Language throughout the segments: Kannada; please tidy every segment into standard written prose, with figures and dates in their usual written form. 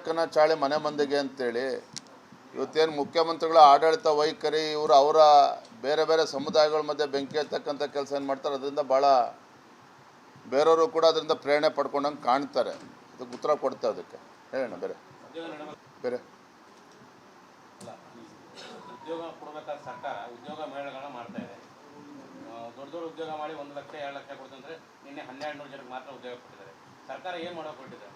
ಬೆಳಕನ್ನು ಚಾಳಿ ಮನೆ ಮಂದಿಗೆ ಅಂತೇಳಿ ಇವತ್ತೇನು ಮುಖ್ಯಮಂತ್ರಿಗಳ ಆಡಳಿತ ವೈಖರಿ ಇವರು ಅವರ ಬೇರೆ ಬೇರೆ ಸಮುದಾಯಗಳ ಮಧ್ಯೆ ಬೆಂಕಿ ಹತ್ತಕ್ಕಂಥ ಕೆಲಸ ಏನು ಮಾಡ್ತಾರೆ, ಅದರಿಂದ ಭಾಳ ಬೇರೆಯವರು ಕೂಡ ಅದರಿಂದ ಪ್ರೇರಣೆ ಪಡ್ಕೊಂಡಂಗೆ ಕಾಣ್ತಾರೆ. ಅದಕ್ಕೆ ಉತ್ತರ ಕೊಡ್ತಾರೆ. ಅದಕ್ಕೆ ಹೇಳೋಣ ಬೇರೆ ಬೇರೆ ಉದ್ಯೋಗ ಕೊಡಬೇಕಾದ ಸರ್ಕಾರ ಉದ್ಯೋಗ ಮೇಳಗಳನ್ನ ಮಾಡ್ತಾ ಇದೆ. ದೊಡ್ಡ ದೊಡ್ಡ ಉದ್ಯೋಗ ಮಾಡಿ 1 ಲಕ್ಷ 2 ಲಕ್ಷ ಕೊಡ್ತಂದ್ರೆ ನಿನ್ನೆ 1200 ಜನಕ್ಕೆ ಮಾತ್ರ ಉದ್ಯೋಗ ಕೊಟ್ಟಿದ್ದಾರೆ. ಸರ್ಕಾರ ಏನು ಮಾಡೋಕೆ ಹೊರಟಿದೆ?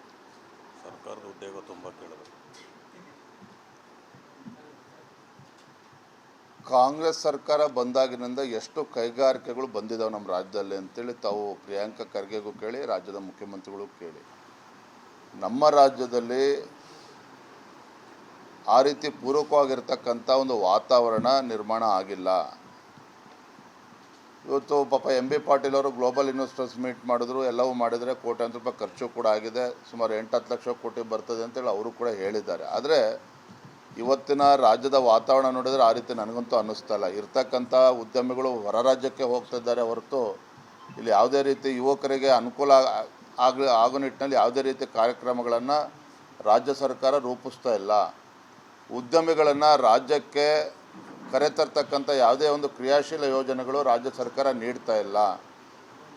ಸರ್ಕಾರದ ಉದ್ಯೋಗ ತುಂಬ ಕೇಳಬೇಕು. ಕಾಂಗ್ರೆಸ್ ಸರ್ಕಾರ ಬಂದಾಗಿನಿಂದ ಎಷ್ಟು ಕೈಗಾರಿಕೆಗಳು ಬಂದಿದ್ದಾವೆ ನಮ್ಮ ರಾಜ್ಯದಲ್ಲಿ ಅಂತೇಳಿ ತಾವು ಪ್ರಿಯಾಂಕಾ ಖರ್ಗೆಗೂ ಕೇಳಿ, ರಾಜ್ಯದ ಮುಖ್ಯಮಂತ್ರಿಗಳು ಕೇಳಿ. ನಮ್ಮ ರಾಜ್ಯದಲ್ಲಿ ಆ ರೀತಿ ಪೂರಕವಾಗಿರ್ತಕ್ಕಂಥ ಒಂದು ವಾತಾವರಣ ನಿರ್ಮಾಣ ಆಗಿಲ್ಲ. ಇವತ್ತು ಪಾಪ MB ಪಾಟೀಲ್ ಅವರು ಗ್ಲೋಬಲ್ ಇನ್ವೆಸ್ಟರ್ಸ್ ಮೀಟ್ ಮಾಡಿದ್ರು, ಎಲ್ಲವೂ ಮಾಡಿದರೆ ಕೋಟ್ಯಾಂತರ ರೂಪಾಯಿ ಖರ್ಚು ಕೂಡ ಆಗಿದೆ, ಸುಮಾರು 8-10 ಲಕ್ಷ ಕೋಟಿ ಬರ್ತದೆ ಅಂತೇಳಿ ಅವರು ಕೂಡ ಹೇಳಿದ್ದಾರೆ. ಆದರೆ ಇವತ್ತಿನ ರಾಜ್ಯದ ವಾತಾವರಣ ನೋಡಿದರೆ ಆ ರೀತಿ ನನಗಂತೂ ಅನ್ನಿಸ್ತಾ ಇಲ್ಲ. ಇರ್ತಕ್ಕಂಥ ಉದ್ಯಮಿಗಳು ಹೊರ ರಾಜ್ಯಕ್ಕೆ ಹೋಗ್ತಿದ್ದಾರೆ ಹೊರತು ಇಲ್ಲಿ ಯಾವುದೇ ರೀತಿ ಯುವಕರಿಗೆ ಅನುಕೂಲ ಆಗೋ ನಿಟ್ಟಿನಲ್ಲಿ ಯಾವುದೇ ರೀತಿ ಕಾರ್ಯಕ್ರಮಗಳನ್ನು ರಾಜ್ಯ ಸರ್ಕಾರ ರೂಪಿಸ್ತಾ ಇಲ್ಲ. ಉದ್ಯಮಿಗಳನ್ನು ರಾಜ್ಯಕ್ಕೆ ಕರೆತರ್ತಕ್ಕಂಥ ಯಾವುದೇ ಒಂದು ಕ್ರಿಯಾಶೀಲ ಯೋಜನೆಗಳು ರಾಜ್ಯ ಸರ್ಕಾರ ನೀಡ್ತಾ ಇಲ್ಲ.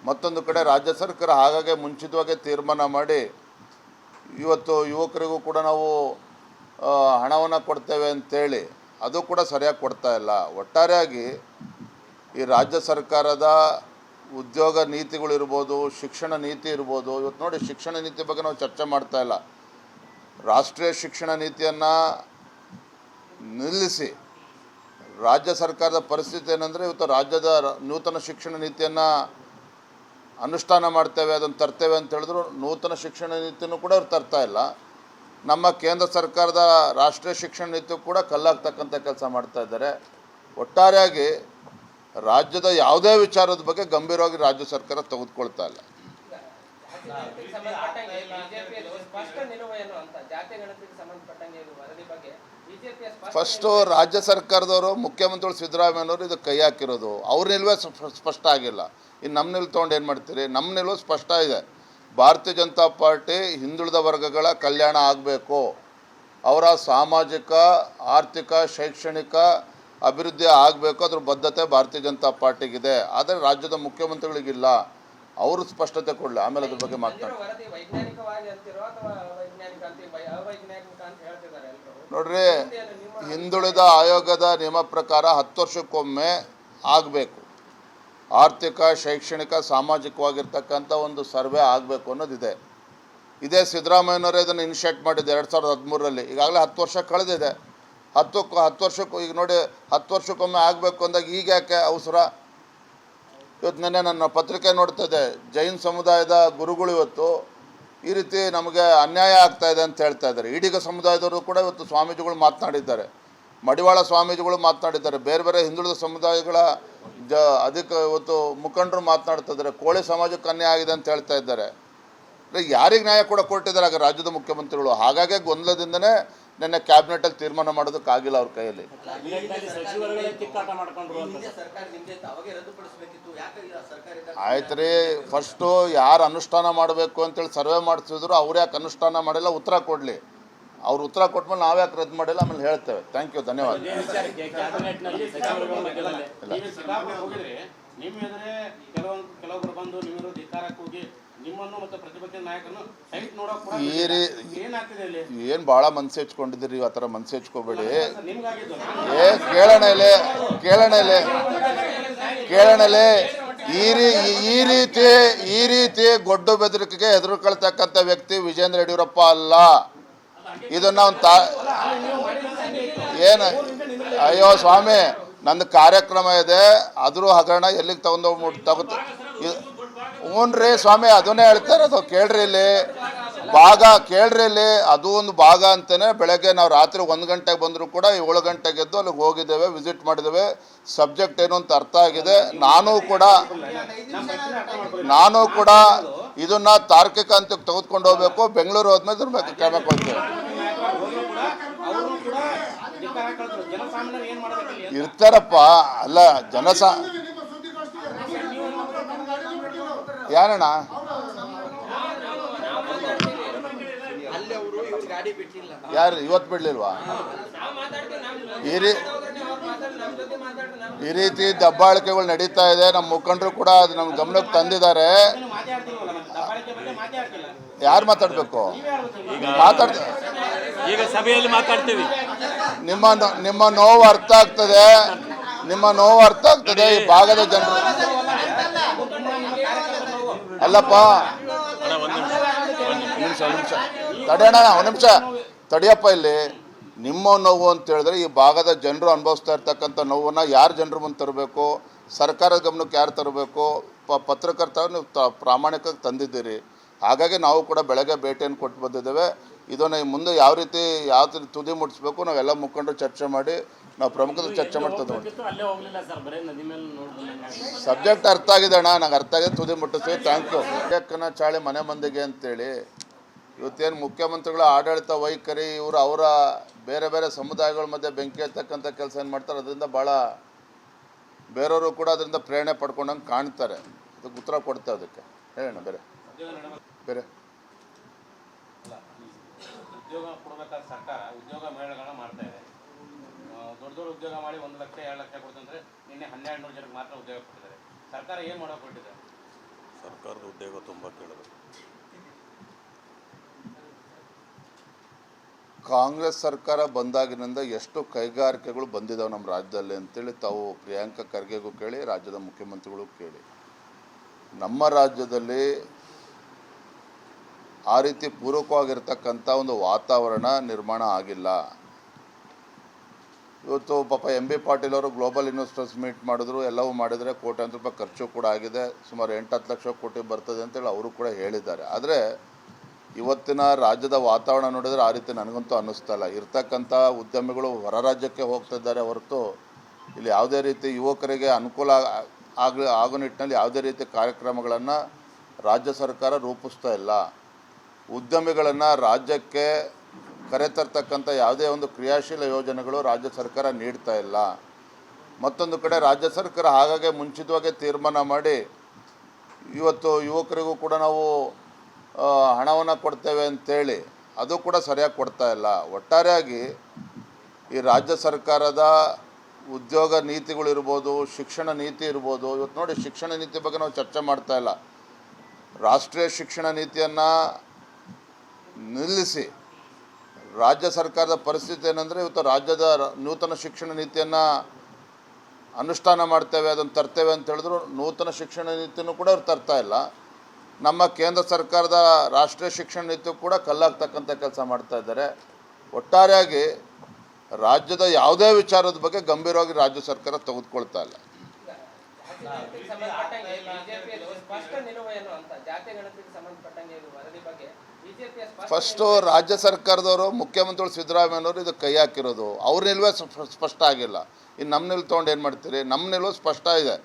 ಮತ್ತೊಂದು ಕಡೆ ರಾಜ್ಯ ಸರ್ಕಾರ ಹಾಗಾಗಿ ಮುಂಚಿತವಾಗಿ ತೀರ್ಮಾನ ಮಾಡಿ ಇವತ್ತು ಯುವಕರಿಗೂ ಕೂಡ ನಾವು ಹಣವನ್ನು ಕೊಡ್ತೇವೆ ಅಂತೇಳಿ ಅದು ಕೂಡ ಸರಿಯಾಗಿ ಕೊಡ್ತಾ ಇಲ್ಲ. ಒಟ್ಟಾರೆಯಾಗಿ ಈ ರಾಜ್ಯ ಸರ್ಕಾರದ ಉದ್ಯೋಗ ನೀತಿಗಳಿರ್ಬೋದು, ಶಿಕ್ಷಣ ನೀತಿ ಇರ್ಬೋದು. ಇವತ್ತು ನೋಡಿ, ಶಿಕ್ಷಣ ನೀತಿ ಬಗ್ಗೆ ನಾವು ಚರ್ಚೆ ಮಾಡ್ತಾ ಇಲ್ಲ. ರಾಷ್ಟ್ರೀಯ ಶಿಕ್ಷಣ ನೀತಿಯನ್ನು ನಿಲ್ಲಿಸಿ ರಾಜ್ಯ ಸರ್ಕಾರದ ಪರಿಸ್ಥಿತಿ ಏನಂದರೆ, ಇವತ್ತು ರಾಜ್ಯದ ನೂತನ ಶಿಕ್ಷಣ ನೀತಿಯನ್ನು ಅನುಷ್ಠಾನ ಮಾಡ್ತೇವೆ, ಅದನ್ನು ತರ್ತೇವೆ ಅಂತ ಹೇಳಿದ್ರು ನೂತನ ಶಿಕ್ಷಣ ನೀತಿನೂ ಕೂಡ ಅವ್ರು ತರ್ತಾ ಇಲ್ಲ. ನಮ್ಮ ಕೇಂದ್ರ ಸರ್ಕಾರದ ರಾಷ್ಟ್ರೀಯ ಶಿಕ್ಷಣ ನೀತಿ ಕೂಡ ಕಲ್ಲಾಗ್ತಕ್ಕಂಥ ಕೆಲಸ ಮಾಡ್ತಾ ಇದ್ದಾರೆ. ಒಟ್ಟಾರೆಯಾಗಿ ರಾಜ್ಯದ ಯಾವುದೇ ವಿಚಾರದ ಬಗ್ಗೆ ಗಂಭೀರವಾಗಿ ರಾಜ್ಯ ಸರ್ಕಾರ ತೆಗೆದುಕೊಳ್ತಾ ಇಲ್ಲ. ಫಸ್ಟು ರಾಜ್ಯ ಸರ್ಕಾರದವರು ಮುಖ್ಯಮಂತ್ರಿಗಳು ಸಿದ್ದರಾಮಯ್ಯನವರು ಇದು ಕೈ ಹಾಕಿರೋದು, ಅವ್ರ ನಿಲುವೇ ಸ್ಪಷ್ಟ ಆಗಿಲ್ಲ. ಇನ್ನು ನಮ್ಮ ನಿಲುವು ತೊಗೊಂಡು ಏನು ಮಾಡ್ತೀರಿ? ನಮ್ಮ ನಿಲುವು ಸ್ಪಷ್ಟ ಇದೆ. ಭಾರತೀಯ ಜನತಾ ಪಾರ್ಟಿ ಹಿಂದುಳಿದ ವರ್ಗಗಳ ಕಲ್ಯಾಣ ಆಗಬೇಕು, ಅವರ ಸಾಮಾಜಿಕ, ಆರ್ಥಿಕ, ಶೈಕ್ಷಣಿಕ ಅಭಿವೃದ್ಧಿ ಆಗಬೇಕು, ಅದ್ರ ಬದ್ಧತೆ ಭಾರತೀಯ ಜನತಾ ಪಾರ್ಟಿಗಿದೆ. ಆದರೆ ರಾಜ್ಯದ ಮುಖ್ಯಮಂತ್ರಿಗಳಿಗಿಲ್ಲ. ಅವರು ಸ್ಪಷ್ಟತೆ ಕೊಡಲಿ, ಆಮೇಲೆ ಅದ್ರ ಬಗ್ಗೆ ಮಾತನಾಡಿ. ನೋಡ್ರಿ, ಹಿಂದುಳಿದ ಆಯೋಗದ ನಿಯಮ ಪ್ರಕಾರ 10 ವರ್ಷಕ್ಕೊಮ್ಮೆ ಆಗಬೇಕು. ಆರ್ಥಿಕ, ಶೈಕ್ಷಣಿಕ, ಸಾಮಾಜಿಕವಾಗಿರ್ತಕ್ಕಂಥ ಒಂದು ಸರ್ವೆ ಆಗಬೇಕು ಅನ್ನೋದಿದೆ. ಇದೇ ಸಿದ್ದರಾಮಯ್ಯನವರೇ ಇದನ್ನು ಇನಿಷಿಯೇಟ್ ಮಾಡಿದ್ದು 2013ರಲ್ಲಿ. ಈಗಾಗಲೇ 10 ವರ್ಷ ಕಳೆದಿದೆ. 10 ವರ್ಷಕ್ಕೂ ಈಗ ನೋಡಿ, 10 ವರ್ಷಕ್ಕೊಮ್ಮೆ ಆಗಬೇಕು ಅಂದಾಗ ಈಗ ಯಾಕೆ ಅವಸರ? ಇವತ್ತು ನೆನ್ನೆ ನನ್ನ ಪತ್ರಿಕೆ ನೋಡ್ತಾಯಿದ್ದೆ, ಜೈನ್ ಸಮುದಾಯದ ಗುರುಗಳು ಇವತ್ತು ಈ ರೀತಿ ನಮಗೆ ಅನ್ಯಾಯ ಆಗ್ತಾಯಿದೆ ಅಂತ ಹೇಳ್ತಾ ಇದ್ದಾರೆ. ಈಡಿಗ ಸಮುದಾಯದವರು ಕೂಡ ಇವತ್ತು ಸ್ವಾಮೀಜಿಗಳು ಮಾತನಾಡಿದ್ದಾರೆ, ಮಡಿವಾಳ ಸ್ವಾಮೀಜಿಗಳು ಮಾತನಾಡಿದ್ದಾರೆ, ಬೇರೆ ಬೇರೆ ಹಿಂದುಳಿದ ಸಮುದಾಯಗಳ ಇವತ್ತು ಮುಖಂಡರು ಮಾತನಾಡ್ತಾ ಇದ್ದಾರೆ. ಕೋಳಿ ಸಮಾಜಕ್ಕೆ ಅನ್ಯಾಯ ಆಗಿದೆ ಅಂತ ಹೇಳ್ತಾ ಇದ್ದಾರೆ. ಯಾರಿಗೆ ನ್ಯಾಯ ಕೂಡ ಕೊಟ್ಟಿದ್ದಾರೆ ಆಗ ರಾಜ್ಯದ ಮುಖ್ಯಮಂತ್ರಿಗಳು? ಹಾಗಾಗಿ ಗೊಂದಲದಿಂದನೇ ನಿನ್ನೆ ಕ್ಯಾಬಿನೆಟಲ್ಲಿ ತೀರ್ಮಾನ ಮಾಡೋದಕ್ಕಾಗಿಲ್ಲ ಅವ್ರ ಕೈಯಲ್ಲಿ. ಆಯ್ತು ರೀ, ಫಸ್ಟು ಯಾರು ಅನುಷ್ಠಾನ ಮಾಡಬೇಕು ಅಂತೇಳಿ ಸರ್ವೆ ಮಾಡಿಸಿದ್ರು, ಅವ್ರು ಯಾಕೆ ಅನುಷ್ಠಾನ ಮಾಡಿಲ್ಲ ಉತ್ತರ ಕೊಡಲಿ. ಅವ್ರು ಉತ್ತರ ಕೊಟ್ಮೇಲೆ ನಾವು ಯಾಕೆ ರದ್ದು ಮಾಡಿಲ್ಲ, ಆಮೇಲೆ ಹೇಳ್ತೇವೆ. ಥ್ಯಾಂಕ್ ಯು, ಧನ್ಯವಾದ. ಕೆಲವೊಬ್ಬರು ಬಂದು ನಿಮ್ಮ ಧಿಕ್ಕಾರಕ್ಕೆ ಹೋಗಿ ನಿಮ್ಮನ್ನು ಮತ್ತು ಪ್ರತಿಪಕ್ಷ ನಾಯಕರನ್ನು ಸೈಟ್ ನೋಡೋಕೆ ಏನು ಭಾಳ ಮನಸ್ಸು ಹೆಚ್ಕೊಂಡಿದ್ದೀರಿ. ಆ ಥರ ಮನಸ್ಸು ಹೆಚ್ಕೋಬೇಡಿ. ಕೇಳಣಲೆ ಈ ರೀತಿ ಗೊಡ್ಡು ಬೆದರಿಕೆಗೆ ಹೆದರ್ಕೊಳ್ತಕ್ಕಂಥ ವ್ಯಕ್ತಿ ವಿಜೇಂದ್ರ ಯಡಿಯೂರಪ್ಪ ಅಲ್ಲ. ಇದನ್ನ ಏನು, ಅಯ್ಯೋ ಸ್ವಾಮಿ, ನಂದು ಕಾರ್ಯಕ್ರಮ ಇದೆ, ಅದ್ರ ಹಗರಣ ಎಲ್ಲಿಗೆ ತಗೊಂಡು ಹ್ಞೂ ರೀ ಸ್ವಾಮಿ, ಅದನ್ನೇ ಹೇಳ್ತಾ ಇರೋದು. ಕೇಳ್ರಿ ಇಲ್ಲಿ ಭಾಗ, ಕೇಳ್ರಿ ಇಲ್ಲಿ, ಅದು ಒಂದು ಭಾಗ ಅಂತಲೇ. ಬೆಳಗ್ಗೆ ನಾವು ರಾತ್ರಿ 1 ಗಂಟೆಗೆ ಬಂದರೂ ಕೂಡ 7 ಗಂಟೆಗೆ ಎದ್ದು ಅಲ್ಲಿಗೆ ಹೋಗಿದ್ದೇವೆ, ವಿಸಿಟ್ ಮಾಡಿದ್ದೇವೆ. ಸಬ್ಜೆಕ್ಟ್ ಏನು ಅಂತ ಅರ್ಥ ಆಗಿದೆ. ನಾನು ಕೂಡ ಇದನ್ನ ತಾರ್ಕಿಕ ಹಂತಕ್ಕೆ ತೆಗೆದುಕೊಂಡು ಹೋಗಬೇಕು. ಬೆಂಗಳೂರು ಹೋದ್ಮೇಲೆ ಇದ್ರ ಬಗ್ಗೆ ಕ್ರಮ ಕೊಡ್ತೇವೆ. ಇರ್ತಾರಪ್ಪ, ಅಲ್ಲ ಯಾರಣ್ಣ ಗಾಡಿ ಬಿಟ್ಟಿಲ್ಲ. ಯಾರು ಇವತ್ತು ಬಿಡಲಿಲ್ವಾ? ಈ ರೀತಿ ದಬ್ಬಾಳಿಕೆಗಳು ನಡೀತಾ ಇದೆ. ನಮ್ಮ ಮುಖಂಡರು ಕೂಡ ಅದು ನಮ್ಮ ಗಮನಕ್ಕೆ ತಂದಿದ್ದಾರೆ. ಯಾರು ಮಾತಾಡಬೇಕು? ಈಗ ಸಭೆಯಲ್ಲಿ ಮಾತಾಡ್ತೀವಿ. ನಿಮ್ಮ ನೋವು ಅರ್ಥ ಆಗ್ತದೆ. ನಿಮ್ಮ ನೋವು ಅರ್ಥ ಆಗ್ತದೆ. ಈ ಭಾಗದ ಜನರು ಅಲ್ಲಪ್ಪ, ನಿಮಿಷ ತಡೆಯೋಣ, ಒಂದು ನಿಮಿಷ ತಡಿಯಪ್ಪ. ಇಲ್ಲಿ ನಿಮ್ಮ ನೋವು ಅಂತ ಹೇಳಿದ್ರೆ ಈ ಭಾಗದ ಜನರು ಅನುಭವಿಸ್ತಾ ಇರ್ತಕ್ಕಂಥ ನೋವನ್ನು ಯಾರು ಜನರು ಮುಂದೆ ತರಬೇಕು? ಸರ್ಕಾರದ ಗಮನಕ್ಕೆ ಯಾರು ತರಬೇಕು? ಪತ್ರಕರ್ತರು ನೀವು ಪ್ರಾಮಾಣಿಕವಾಗಿ ತಂದಿದ್ದೀರಿ. ಹಾಗಾಗಿ ನಾವು ಕೂಡ ಬೆಳಗ್ಗೆ ಭೇಟಿಯನ್ನು ಕೊಟ್ಟು ಬಂದಿದ್ದೇವೆ. ಇದನ್ನು ಮುಂದೆ ಯಾವ ರೀತಿ ತುದಿ ಮುಟ್ಟಿಸ್ಬೇಕು ನಾವೆಲ್ಲ ಮುಖಂಡರು ಚರ್ಚೆ ಮಾಡಿ ನಾವು ಪ್ರಮುಖರು ಚರ್ಚೆ ಮಾಡ್ತದೆ. ಸಬ್ಜೆಕ್ಟ್ ಅರ್ಥ ಆಗಿದೆ ಅಣ್ಣ, ನಂಗೆ ಅರ್ಥ ಆಗಿದೆ. ತುದಿ ಮುಟ್ಟಿಸ್ತೀವಿ. Thank you. ಬೆಕ್ಕನ ಚಾಳಿ ಮನೆ ಮಂದಿಗೆ ಅಂತೇಳಿ ಇವತ್ತೇನು ಮುಖ್ಯಮಂತ್ರಿಗಳ ಆಡಳಿತ ವೈಖರಿ ಇವರು ಅವರ ಬೇರೆ ಬೇರೆ ಸಮುದಾಯಗಳ ಮಧ್ಯೆ ಬೆಂಕಿ ಹತ್ತಕ್ಕಂಥ ಕೆಲಸ ಏನು ಮಾಡ್ತಾರೆ, ಅದರಿಂದ ಭಾಳ ಬೇರೆಯವರು ಕೂಡ ಅದರಿಂದ ಪ್ರೇರಣೆ ಪಡ್ಕೊಂಡಂಗೆ ಕಾಣ್ತಾರೆ. ಅದಕ್ಕೆ ಉತ್ತರ ಕೊಡ್ತೇವೆ. ಅದಕ್ಕೆ ಹೇಳೋಣ ಬೇರೆ ಬೇರೆ ಉದ್ಯೋಗ ಕೊಡಬೇಕಾದ ಸರ್ಕಾರ ಉದ್ಯೋಗ ಮೇಳಗಳನ್ನ ಮಾಡ್ತಾ ಇದೆ. ದೊಡ್ಡ ಉದ್ಯೋಗ ಮಾಡಿ 1 ಲಕ್ಷ 2 ಲಕ್ಷ ಕೊಡ್ತಂದ್ರೆ ನಿನ್ನೆ 1200 ಜನಕ್ಕೆ ಮಾತ್ರ ಉದ್ಯೋಗ ಕೊಟ್ಟಿದ್ದಾರೆ. ಸರ್ಕಾರ ಏನು ಮಾಡೋಕೆ ಕೊಟ್ಟಿದೆ? ಸರ್ಕಾರದ ಉದ್ಯೋಗ ತುಂಬ ಕೇಳಿದ್ರು. ಕಾಂಗ್ರೆಸ್ ಸರ್ಕಾರ ಬಂದಾಗಿನಿಂದ ಎಷ್ಟು ಕೈಗಾರಿಕೆಗಳು ಬಂದಿದ್ದಾವೆ ನಮ್ಮ ರಾಜ್ಯದಲ್ಲಿ ಅಂತೇಳಿ ತಾವು ಪ್ರಿಯಾಂಕಾ ಖರ್ಗೆಗೂ ಕೇಳಿ, ರಾಜ್ಯದ ಮುಖ್ಯಮಂತ್ರಿಗಳು ಕೇಳಿ. ನಮ್ಮ ರಾಜ್ಯದಲ್ಲಿ ಆ ರೀತಿ ಪೂರಕವಾಗಿರ್ತಕ್ಕಂಥ ಒಂದು ವಾತಾವರಣ ನಿರ್ಮಾಣ ಆಗಿಲ್ಲ. ಇವತ್ತು ಪಾಪ ಎಂ ಬಿ ಪಾಟೀಲ್ ಅವರು ಗ್ಲೋಬಲ್ ಇನ್ವೆಸ್ಟರ್ಸ್ ಮೀಟ್ ಮಾಡಿದ್ರು, ಎಲ್ಲವೂ ಮಾಡಿದರೆ ಕೋಟ್ಯಾಂತರ ರೂಪಾಯಿ ಖರ್ಚು ಕೂಡ ಆಗಿದೆ. ಸುಮಾರು 8-10 ಲಕ್ಷ ಕೋಟಿ ಬರ್ತದೆ ಅಂತೇಳಿ ಅವರು ಕೂಡ ಹೇಳಿದ್ದಾರೆ. ಆದರೆ ಇವತ್ತಿನ ರಾಜ್ಯದ ವಾತಾವರಣ ನೋಡಿದರೆ ಆ ರೀತಿ ನನಗಂತೂ ಅನ್ನಿಸ್ತಾ ಇಲ್ಲ. ಇರ್ತಕ್ಕಂಥ ಉದ್ಯಮಿಗಳು ಹೊರ ರಾಜ್ಯಕ್ಕೆ ಹೋಗ್ತಿದ್ದಾರೆ ಹೊರತು ಇಲ್ಲಿ ಯಾವುದೇ ರೀತಿ ಯುವಕರಿಗೆ ಅನುಕೂಲ ಆಗೋ ನಿಟ್ಟಿನಲ್ಲಿ ಯಾವುದೇ ರೀತಿ ಕಾರ್ಯಕ್ರಮಗಳನ್ನು ರಾಜ್ಯ ಸರ್ಕಾರ ರೂಪಿಸ್ತಾ ಇಲ್ಲ. ಉದ್ಯಮಿಗಳನ್ನು ರಾಜ್ಯಕ್ಕೆ ಕರೆತರ್ತಕ್ಕಂಥ ಯಾವುದೇ ಒಂದು ಕ್ರಿಯಾಶೀಲ ಯೋಜನೆಗಳು ರಾಜ್ಯ ಸರ್ಕಾರ ನೀಡ್ತಾ ಇಲ್ಲ. ಮತ್ತೊಂದು ಕಡೆ ರಾಜ್ಯ ಸರ್ಕಾರ ಹಾಗಾಗಿ ಮುಂಚಿತವಾಗಿ ತೀರ್ಮಾನ ಮಾಡಿ ಇವತ್ತು ಯುವಕರಿಗೂ ಕೂಡ ನಾವು ಹಣವನ್ನು ಕೊಡ್ತೇವೆ ಅಂತೇಳಿ ಅದು ಕೂಡ ಸರಿಯಾಗಿ ಕೊಡ್ತಾ ಇಲ್ಲ. ಒಟ್ಟಾರೆಯಾಗಿ ಈ ರಾಜ್ಯ ಸರ್ಕಾರದ ಉದ್ಯೋಗ ನೀತಿಗಳಿರ್ಬೋದು, ಶಿಕ್ಷಣ ನೀತಿ ಇರ್ಬೋದು. ಇವತ್ತು ನೋಡಿ, ಶಿಕ್ಷಣ ನೀತಿ ಬಗ್ಗೆ ನಾವು ಚರ್ಚೆ ಮಾಡ್ತಾ ಇಲ್ಲ. ರಾಷ್ಟ್ರೀಯ ಶಿಕ್ಷಣ ನೀತಿಯನ್ನು ನಿಲ್ಲಿಸಿ ರಾಜ್ಯ ಸರ್ಕಾರದ ಪರಿಸ್ಥಿತಿ ಏನಂದರೆ, ಇವತ್ತು ರಾಜ್ಯದ ನೂತನ ಶಿಕ್ಷಣ ನೀತಿಯನ್ನು ಅನುಷ್ಠಾನ ಮಾಡ್ತೇವೆ, ಅದನ್ನು ತರ್ತೇವೆ ಅಂತ ಹೇಳಿದ್ರು ನೂತನ ಶಿಕ್ಷಣ ನೀತಿಯನ್ನು ಕೂಡ ಅವ್ರು ತರ್ತಾ ಇಲ್ಲ. ನಮ್ಮ ಕೇಂದ್ರ ಸರ್ಕಾರದ ರಾಷ್ಟ್ರೀಯ ಶಿಕ್ಷಣ ನೀತಿ ಕೂಡ ಕಲ್ಲಾಗ್ತಕ್ಕಂಥ ಕೆಲಸ ಮಾಡ್ತಾ ಇದ್ದಾರೆ. ಒಟ್ಟಾರೆಯಾಗಿ ರಾಜ್ಯದ ಯಾವುದೇ ವಿಚಾರದ ಬಗ್ಗೆ ಗಂಭೀರವಾಗಿ ರಾಜ್ಯ ಸರ್ಕಾರ ತೆಗೆದುಕೊಳ್ತಾ ಇಲ್ಲ. ಫಸ್ಟು ರಾಜ್ಯ ಸರ್ಕಾರದವರು ಮುಖ್ಯಮಂತ್ರಿಗಳು ಸಿದ್ದರಾಮಯ್ಯನವರು ಇದು ಕೈ ಹಾಕಿರೋದು. ಅವ್ರ ನಿಲುವೇ ಸ್ಪಷ್ಟ ಆಗಿಲ್ಲ. ಇನ್ನು ನಮ್ಮ ನಿಲುವು ತೊಗೊಂಡು ಏನು ಮಾಡ್ತೀರಿ? ನಮ್ಮ ನಿಲುವು ಸ್ಪಷ್ಟ ಇದೆ.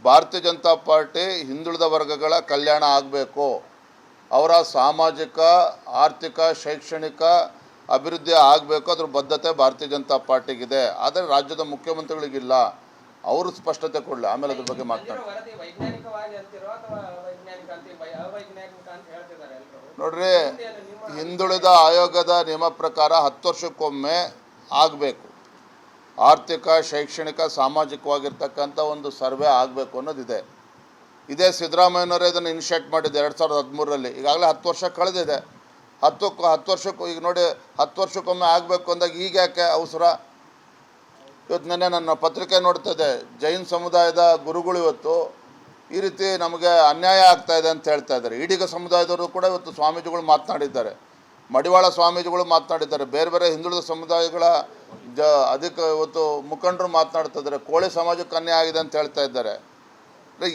ಭಾರತೀಯ ಜನತಾ ಪಾರ್ಟಿ ಹಿಂದುಳಿದ ವರ್ಗಗಳ ಕಲ್ಯಾಣ ಆಗಬೇಕು, ಅವರ ಸಾಮಾಜಿಕ, ಆರ್ಥಿಕ, ಶೈಕ್ಷಣಿಕ ಅಭಿವೃದ್ಧಿ ಆಗಬೇಕು, ಅದ್ರ ಬದ್ಧತೆ ಭಾರತೀಯ ಜನತಾ ಪಾರ್ಟಿಗಿದೆ. ಆದರೆ ರಾಜ್ಯದ ಮುಖ್ಯಮಂತ್ರಿಗಳಿಗಿಲ್ಲ. ಅವರು ಸ್ಪಷ್ಟತೆ ಕೊಡಲಿ, ಆಮೇಲೆ ಅದ್ರ ಬಗ್ಗೆ ಮಾತನಾಡಿ. ನೋಡ್ರಿ, ಹಿಂದುಳಿದ ಆಯೋಗದ ನಿಯಮ ಪ್ರಕಾರ 10 ವರ್ಷಕ್ಕೊಮ್ಮೆ ಆಗಬೇಕು. ಆರ್ಥಿಕ, ಶೈಕ್ಷಣಿಕ, ಸಾಮಾಜಿಕವಾಗಿರ್ತಕ್ಕಂಥ ಒಂದು ಸರ್ವೆ ಆಗಬೇಕು ಅನ್ನೋದಿದೆ. ಇದೇ ಸಿದ್ದರಾಮಯ್ಯನವರೇ ಇದನ್ನು ಇನಿಷಿಯೇಟ್ ಮಾಡಿದ್ದೆ 2013ರಲ್ಲಿ. ಈಗಾಗಲೇ 10 ವರ್ಷ ಕಳೆದಿದೆ. 10 ವರ್ಷಕ್ಕೂ ಈಗ ನೋಡಿ, 10 ವರ್ಷಕ್ಕೊಮ್ಮೆ ಆಗಬೇಕು ಅಂದಾಗ ಈಗ ಯಾಕೆ ಅವಸರ? ಇವತ್ತು ನೆನ್ನೆ ನನ್ನ ಪತ್ರಿಕೆ ನೋಡ್ತಿದ್ದೆ, ಜೈನ್ ಸಮುದಾಯದ ಗುರುಗಳು ಇವತ್ತು ಈ ರೀತಿ ನಮಗೆ ಅನ್ಯಾಯ ಆಗ್ತಾಯಿದೆ ಅಂತ ಹೇಳ್ತಾ ಇದ್ದಾರೆ. ಈಡಿಗ ಸಮುದಾಯದವರು ಕೂಡ ಇವತ್ತು ಸ್ವಾಮೀಜಿಗಳು ಮಾತನಾಡಿದ್ದಾರೆ, ಮಡಿವಾಳ ಸ್ವಾಮೀಜಿಗಳು ಮಾತನಾಡಿದ್ದಾರೆ, ಬೇರೆ ಬೇರೆ ಹಿಂದುಳಿದ ಸಮುದಾಯಗಳ ಇವತ್ತು ಮುಖಂಡರು ಮಾತನಾಡ್ತಾ ಇದ್ದಾರೆ. ಕೋಳಿ ಸಮಾಜಕ್ಕೆ ಅನ್ಯಾಯ ಆಗಿದೆ ಅಂತ ಹೇಳ್ತಾ ಇದ್ದಾರೆ.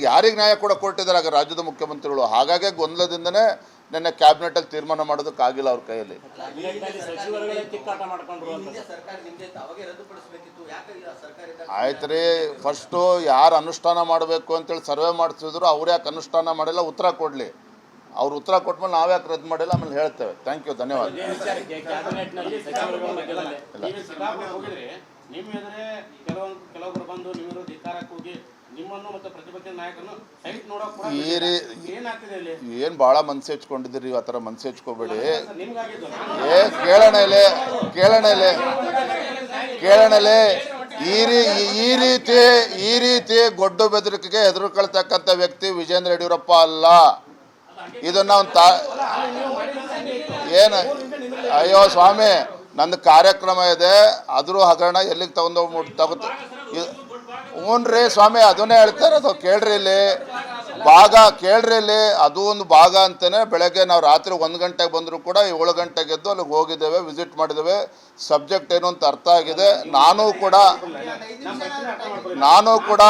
ಯಾರಿಗೆ ನ್ಯಾಯ ಕೂಡ ಕೊಟ್ಟಿದ್ದಾರೆ ಆಗ ರಾಜ್ಯದ ಮುಖ್ಯಮಂತ್ರಿಗಳು? ಹಾಗಾಗಿ ಗೊಂದಲದಿಂದನೇ ನಿನ್ನೆ ಕ್ಯಾಬಿನೆಟಲ್ಲಿ ತೀರ್ಮಾನ ಮಾಡೋದಕ್ಕಾಗಿಲ್ಲ ಅವ್ರ ಕೈಯಲ್ಲಿ. ಆಯ್ತು ರೀ, ಫಸ್ಟು ಯಾರು ಅನುಷ್ಠಾನ ಮಾಡಬೇಕು ಅಂತೇಳಿ ಸರ್ವೆ ಮಾಡಿಸಿದ್ರು, ಅವ್ರು ಯಾಕೆ ಅನುಷ್ಠಾನ ಮಾಡಿಲ್ಲ ಉತ್ತರ ಕೊಡಲಿ. ಅವ್ರು ಉತ್ತರ ಕೊಟ್ಮೇಲೆ ನಾವು ಯಾಕೆ ರದ್ದು ಮಾಡಿಲ್ಲ ಆಮೇಲೆ ಹೇಳ್ತೇವೆ. ಥ್ಯಾಂಕ್ ಯು, ಧನ್ಯವಾದ. ನಿಮ್ಮ ಎದುರೇ ಕೆಲವೊಬ್ಬರು ಬಂದು ನಿಮ್ಮರು ಧಿಕ್ಕಾರಕ್ಕೆ ಹೋಗಿ ನಿಮ್ಮನ್ನು ಮತ್ತು ಪ್ರತಿಪಕ್ಷ ನಾಯಕರನ್ನು ಸೈಟ್ ನೋಡೋಕೆ ಕೂಡ ಈ ರೀ ಏನಾಗ್ತಿದೆ ಇಲ್ಲಿ ಏನು ಭಾಳ ಮನಸ್ಸು ಹೆಚ್ಕೊಂಡಿದ್ದೀರಿ, ಆ ಥರ ಮನಸ್ಸು ಹೆಚ್ಕೋಬೇಡಿ. ನಿಮ್ಗಾಗಿದ್ದು ಕೇಳಣಲೆ ಈ ರೀತಿ ಗೊಡ್ಡು ಬೆದರಿಕೆಗೆ ಹೆದರ್ಕೊಳ್ತಕ್ಕಂಥ ವ್ಯಕ್ತಿ ವಿಜೇಂದ್ರ ಯಡಿಯೂರಪ್ಪ ಅಲ್ಲ. ಇದನ್ನ ಏನು ಅಯ್ಯೋ ಸ್ವಾಮಿ, ನಂದು ಕಾರ್ಯಕ್ರಮ ಇದೆ, ಅದ್ರ ಹಗರಣ ಎಲ್ಲಿಗೆ ಹ್ಞೂನ್ರಿ ಸ್ವಾಮಿ, ಅದನ್ನೇ ಹೇಳ್ತಾ ಇರೋದು. ಕೇಳ್ರಿ ಇಲ್ಲಿ ಕೇಳ್ರಿ ಇಲ್ಲಿ, ಅದು ಒಂದು ಭಾಗ ಅಂತಲೇ ಬೆಳಗ್ಗೆ ನಾವು ರಾತ್ರಿ 1 ಗಂಟೆಗೆ ಬಂದರೂ ಕೂಡ 7 ಗಂಟೆಗೆ ಎದ್ದು ಅಲ್ಲಿಗೆ ಹೋಗಿದ್ದೇವೆ, ವಿಸಿಟ್ ಮಾಡಿದ್ದೇವೆ. ಸಬ್ಜೆಕ್ಟ್ ಏನು ಅಂತ ಅರ್ಥ ಆಗಿದೆ. ನಾನು ಕೂಡ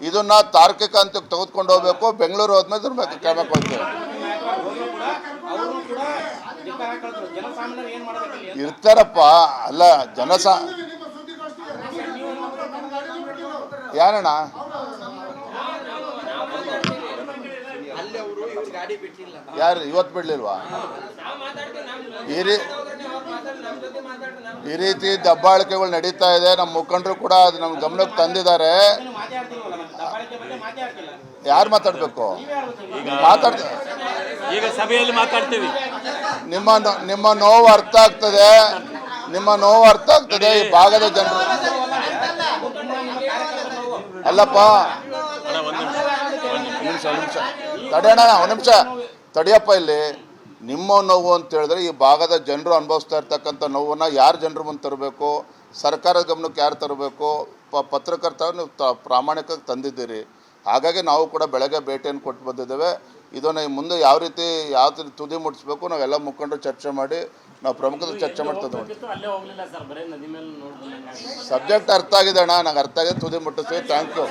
ಇದನ್ನ ತಾರ್ಕಿಕ ಹಂತಕ್ಕೆ ತೆಗೆದುಕೊಂಡು ಹೋಗ್ಬೇಕು. ಬೆಂಗಳೂರು ಹೋದ್ಮೇಲೆ ಇದ್ರ ಬಗ್ಗೆ ಕ್ರಮ ಕೊಡ್ತೇವೆ. ಇರ್ತಾರಪ್ಪ, ಅಲ್ಲ ಯಾರಣ್ಣ ಯಾರು ಇವತ್ತು ಬಿಡ್ಲಿಲ್ವಾ? ಈ ರೀತಿ ದಬ್ಬಾಳಿಕೆಗಳು ನಡೀತಾ ಇದೆ. ನಮ್ಮ ಮುಖಂಡರು ಕೂಡ ಅದು ನಮ್ಮ ಗಮನಕ್ಕೆ ತಂದಿದ್ದಾರೆ. ಯಾರು ಮಾತಾಡ್ಬೇಕು? ಈಗ ಸಭೆಯಲ್ಲಿ ಮಾತಾಡ್ತೀವಿ. ನಿಮ್ಮ ನೋವು ಅರ್ಥ ಆಗ್ತದೆ, ಈ ಭಾಗದ ಜನರು. ಅಲ್ಲಪ್ಪ, ನಿಮಿಷ ತಡೆಯೋಣ, ಒಂದು ನಿಮಿಷ ತಡಿಯಪ್ಪ. ಇಲ್ಲಿ ನಿಮ್ಮ ನೋವು ಅಂತ ಹೇಳಿದ್ರೆ ಈ ಭಾಗದ ಜನರು ಅನುಭವಿಸ್ತಾ ಇರ್ತಕ್ಕಂಥ ನೋವನ್ನು ಯಾರು ಜನರ ಮುಂದೆ ತರಬೇಕು? ಸರ್ಕಾರದ ಗಮನಕ್ಕೆ ಯಾರು ತರಬೇಕು? ಪತ್ರಕರ್ತ ನೀವು ಪ್ರಾಮಾಣಿಕವಾಗಿ ತಂದಿದ್ದೀರಿ. ಹಾಗಾಗಿ ನಾವು ಕೂಡ ಬೆಳಗ್ಗೆ ಭೇಟಿಯನ್ನು ಕೊಟ್ಟು ಬಂದಿದ್ದೇವೆ. ಇದನ್ನು ಮುಂದೆ ಯಾವ ರೀತಿ ತುದಿ ಮುಟ್ಟಿಸ್ಬೇಕು ನಾವೆಲ್ಲ ಮುಖಂಡರು ಚರ್ಚೆ ಮಾಡಿ ನಾವು ಪ್ರಮುಖರು ಚರ್ಚೆ ಮಾಡ್ತದೆ. ಸಬ್ಜೆಕ್ಟ್ ಅರ್ಥ ಆಗಿದೆ ಅಣ್ಣ, ನಂಗೆ ಅರ್ಥ ಆಗಿದೆ, ತುದಿ ಮುಟ್ಟಿಸ್ತೀವಿ. Thank you.